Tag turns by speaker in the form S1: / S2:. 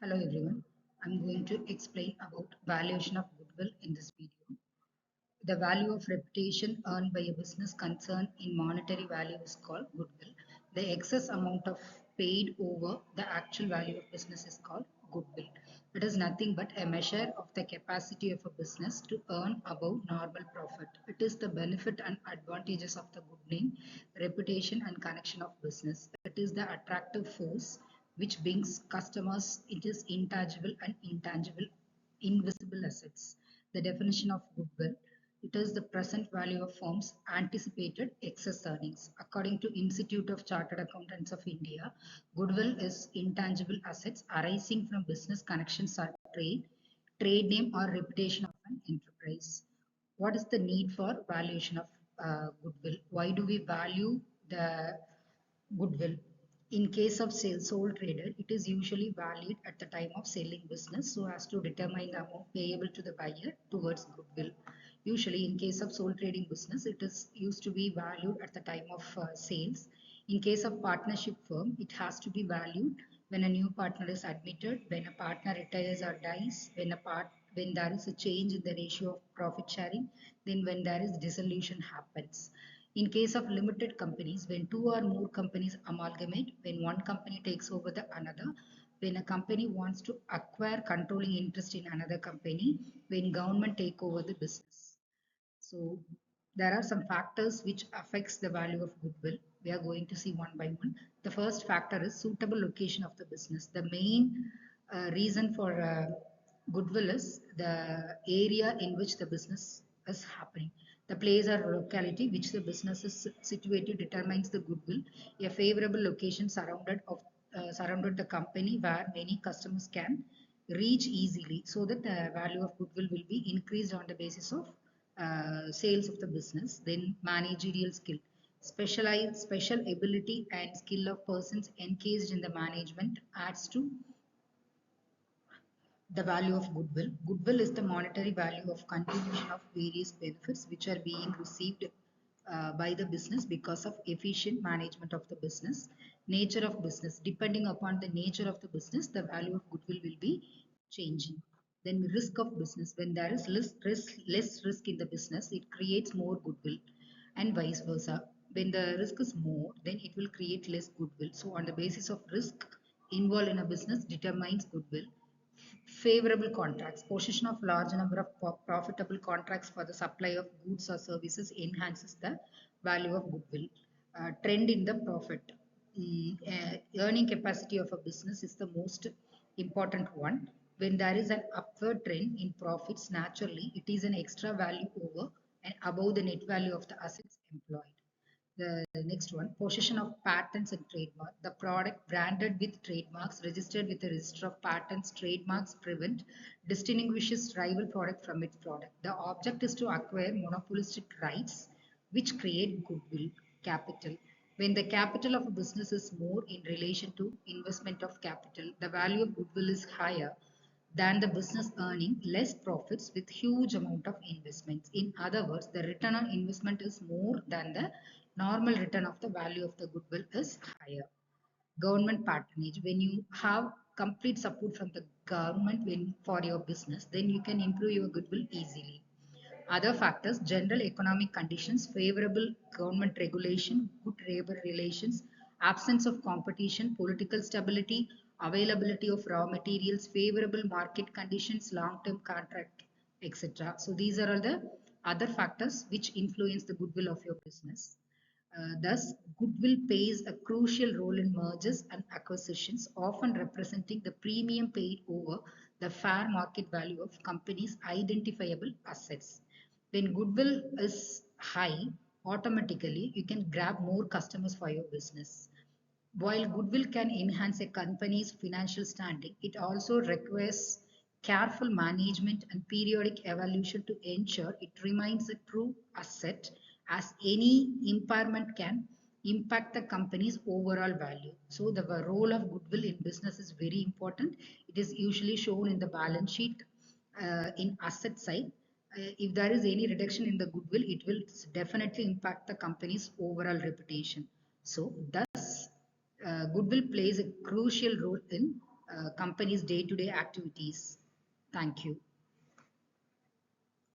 S1: Hello everyone. I'm going to explain about valuation of goodwill in this video. The value of reputation earned by a business concern in monetary value is called goodwill. The excess amount of paid over the actual value of business is called goodwill. It is nothing but a measure of the capacity of a business to earn above normal profit. It is the benefit and advantages of the good name, reputation and connection of business. It is the attractive force which brings customers. It is intangible and intangible invisible assets. The definition of goodwill, it is the present value of firm's anticipated excess earnings. According to Institute of Chartered Accountants of India, goodwill is intangible assets arising from business connections or trade name or reputation of an enterprise. What is the need for valuation of goodwill? Why do we value the goodwill? In case of sole trader, it is usually valued at the time of selling business so as to determine the amount payable to the buyer towards goodwill. Usually, in case of sole trading business, it is used to be valued at the time of sales. In case of partnership firm, it has to be valued when a new partner is admitted, when a partner retires or dies, when there is a change in the ratio of profit sharing, then when there is dissolution happens. In case of limited companies, when two or more companies amalgamate, when one company takes over the another, when a company wants to acquire controlling interest in another company, when government take over the business. So there are some factors which affects the value of goodwill. We are going to see one by one. The first factor is suitable location of the business. The main reason for goodwill is the area in which the business is happening. The place or locality which the business is situated determines the goodwill. A favorable location surrounded the company where many customers can reach easily, so that the value of goodwill will be increased on the basis of sales of the business. Then managerial skill, special ability and skill of persons engaged in the management adds to the value of goodwill. Goodwill is the monetary value of contribution of various benefits which are being received by the business because of efficient management of the business. Nature of business, depending upon the nature of the business, the value of goodwill will be changing. Then risk of business, when there is less risk in the business, it creates more goodwill, and vice versa. When the risk is more, then it will create less goodwill. So on the basis of risk involved in a business determines goodwill. Favorable contracts, possession of large number of profitable contracts for the supply of goods or services enhances the value of goodwill. Trend in the profit. Earning capacity of a business is the most important one. When there is an upward trend in profits, naturally it is an extra value over and above the net value of the assets employed. The next one, possession of patents and trademark. The product branded with trademarks registered with the register of patents, trademarks prevent distinguishes rival product from its product. The object is to acquire monopolistic rights which create goodwill. Capital. When the capital of a business is more in relation to investment of capital, the value of goodwill is higher than the business earning less profits with huge amount of investments. In other words, the return on investment is more than the normal return of the value of the goodwill is higher. Government patronage, when you have complete support from the government for your business, then you can improve your goodwill easily. Other factors, general economic conditions, favorable government regulation, good labor relations, absence of competition, political stability, availability of raw materials, favorable market conditions, long-term contract, etc. So these are all the other factors which influence the goodwill of your business. Thus, goodwill plays a crucial role in mergers and acquisitions, often representing the premium paid over the fair market value of companies' identifiable assets. When goodwill is high, automatically you can grab more customers for your business. While goodwill can enhance a company's financial standing, it also requires careful management and periodic evaluation to ensure it remains a true asset, as any impairment can impact the company's overall value. So the role of goodwill in business is very important. It is usually shown in the balance sheet in asset side. If there is any reduction in the goodwill, it will definitely impact the company's overall reputation. So thus goodwill plays a crucial role in company's day-to-day activities. Thank you.